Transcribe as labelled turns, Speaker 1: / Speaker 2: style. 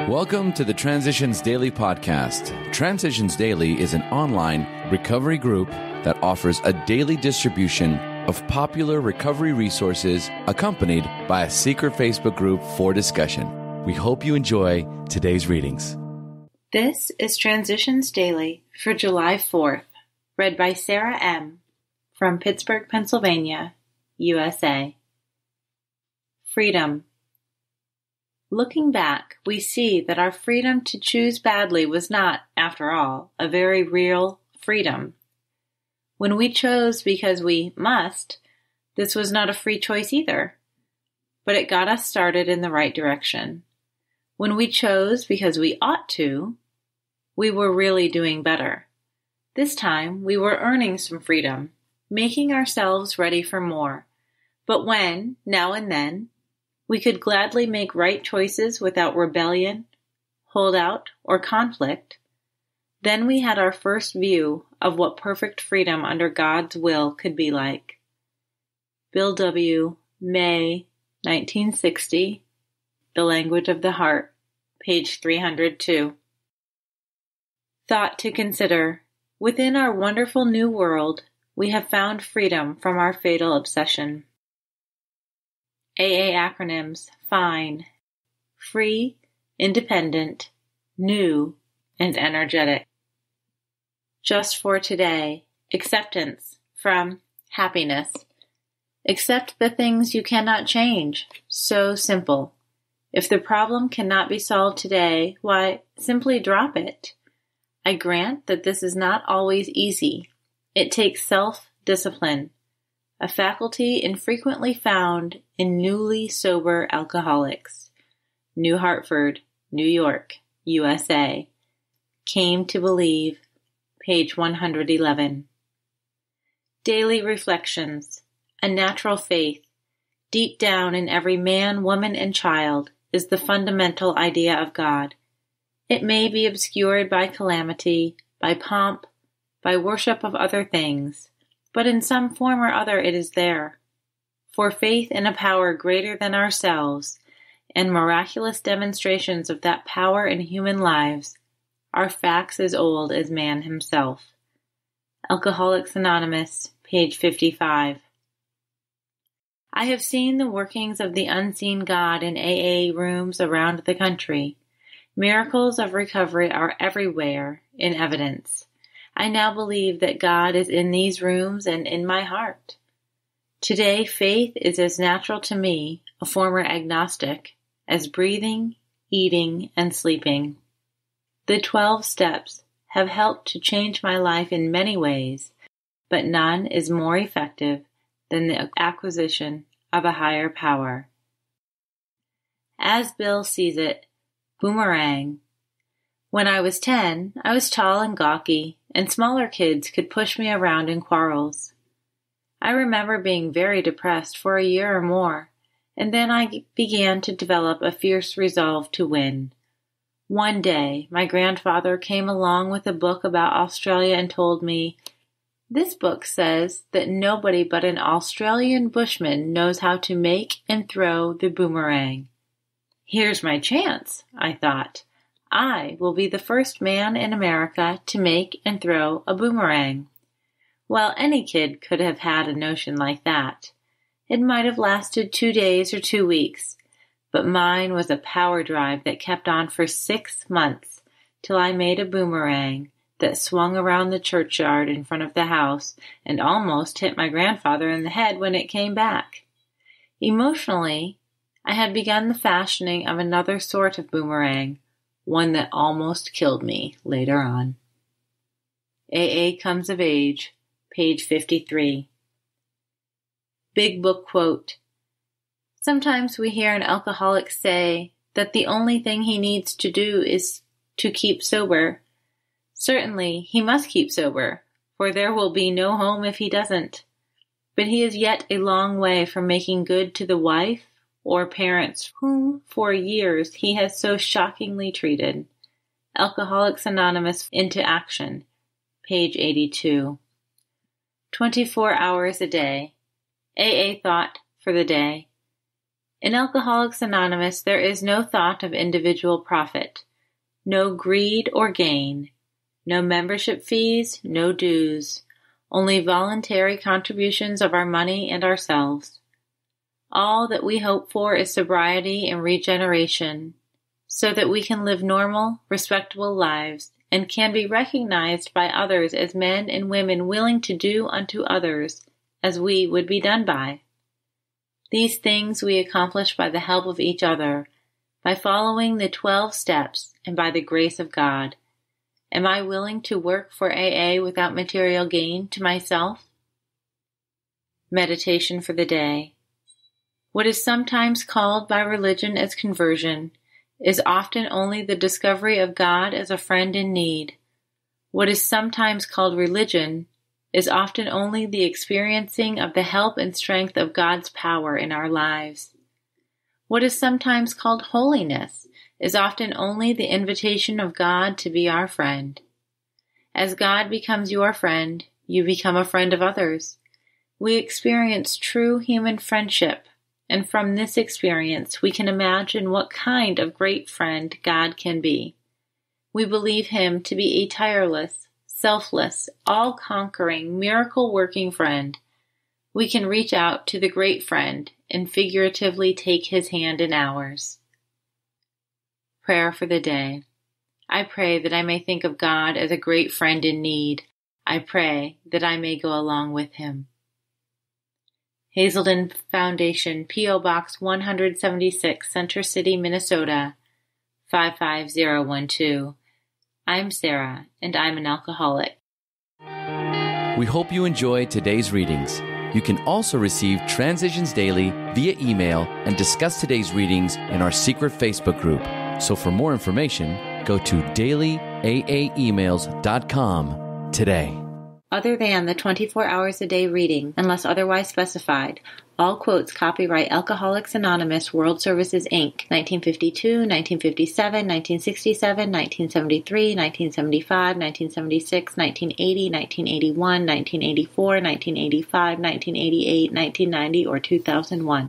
Speaker 1: Welcome to the Transitions Daily podcast. Transitions Daily is an online recovery group that offers a daily distribution of popular recovery resources accompanied by a secret Facebook group for discussion. We hope you enjoy today's readings.
Speaker 2: This is Transitions Daily for July 4th, read by Sarah M. from Pittsburgh, Pennsylvania, USA. Freedom. Looking back, we see that our freedom to choose badly was not, after all, a very real freedom. When we chose because we must, this was not a free choice either, but it got us started in the right direction. When we chose because we ought to, we were really doing better. This time, we were earning some freedom, making ourselves ready for more. But when, now and then, we could gladly make right choices without rebellion, holdout, or conflict, then we had our first view of what perfect freedom under God's will could be like. Bill W., May, 1960, The Language of the Heart, page 302. Thought to consider. Within our wonderful new world, we have found freedom from our fatal obsession. AA acronyms: FINE, free, independent, new, and energetic. Just for today, acceptance from happiness. Accept the things you cannot change. So simple. If the problem cannot be solved today, why, simply drop it. I grant that this is not always easy. It takes self-discipline, a faculty infrequently found in newly sober alcoholics. New Hartford, New York, USA. Came to Believe, page 111. Daily Reflections. A natural faith, deep down in every man, woman, and child, is the fundamental idea of God. It may be obscured by calamity, by pomp, by worship of other things, but in some form or other it is there. For faith in a power greater than ourselves, and miraculous demonstrations of that power in human lives, are facts as old as man himself. Alcoholics Anonymous, page 55. I have seen the workings of the unseen God in AA rooms around the country. Miracles of recovery are everywhere in evidence. I now believe that God is in these rooms and in my heart. Today, faith is as natural to me, a former agnostic, as breathing, eating, and sleeping. The 12 steps have helped to change my life in many ways, but none is more effective than the acquisition of a higher power. As Bill sees it, boomerang. When I was 10, I was tall and gawky, and smaller kids could push me around in quarrels. I remember being very depressed for a year or more, and then I began to develop a fierce resolve to win. One day, my grandfather came along with a book about Australia and told me, "This book says that nobody but an Australian bushman knows how to make and throw the boomerang." Here's my chance, I thought. I will be the first man in America to make and throw a boomerang. Well, any kid could have had a notion like that. It might have lasted 2 days or 2 weeks, but mine was a power drive that kept on for 6 months, till I made a boomerang that swung around the churchyard in front of the house and almost hit my grandfather in the head when it came back. Emotionally, I had begun the fashioning of another sort of boomerang, one that almost killed me later on. AA Comes of Age, page 53. Big Book Quote. Sometimes we hear an alcoholic say that the only thing he needs to do is to keep sober. Certainly, he must keep sober, for there will be no home if he doesn't. But he is yet a long way from making good to the wife or parents whom for years he has so shockingly treated. Alcoholics Anonymous into Action, page 82. 24 hours a day. AA thought for the day. In Alcoholics Anonymous, there is no thought of individual profit, no greed or gain, no membership fees, no dues, only voluntary contributions of our money and ourselves. All that we hope for is sobriety and regeneration, so that we can live normal, respectable lives and can be recognized by others as men and women willing to do unto others as we would be done by. These things we accomplish by the help of each other, by following the 12 steps and by the grace of God. Am I willing to work for AA without material gain to myself? Meditation for the day. What is sometimes called by religion as conversion is often only the discovery of God as a friend in need. What is sometimes called religion is often only the experiencing of the help and strength of God's power in our lives. What is sometimes called holiness is often only the invitation of God to be our friend. As God becomes your friend, you become a friend of others. We experience true human friendship, and from this experience we can imagine what kind of great friend God can be. We believe Him to be a tireless, selfless, all-conquering, miracle-working friend. We can reach out to the great friend and figuratively take His hand in ours. Prayer for the day. I pray that I may think of God as a great friend in need. I pray that I may go along with Him. Hazelden Foundation, P.O. Box 176, Center City, Minnesota, 55012. I'm Sarah, and I'm an alcoholic.
Speaker 1: We hope you enjoyed today's readings. You can also receive Transitions Daily via email and discuss today's readings in our secret Facebook group. So for more information, go to dailyaaemails.com today.
Speaker 2: Other than the 24 hours a day reading, unless otherwise specified, all quotes copyright Alcoholics Anonymous World Services, Inc., 1952, 1957, 1967, 1973, 1975, 1976, 1980, 1981, 1984, 1985, 1988, 1990, or 2001.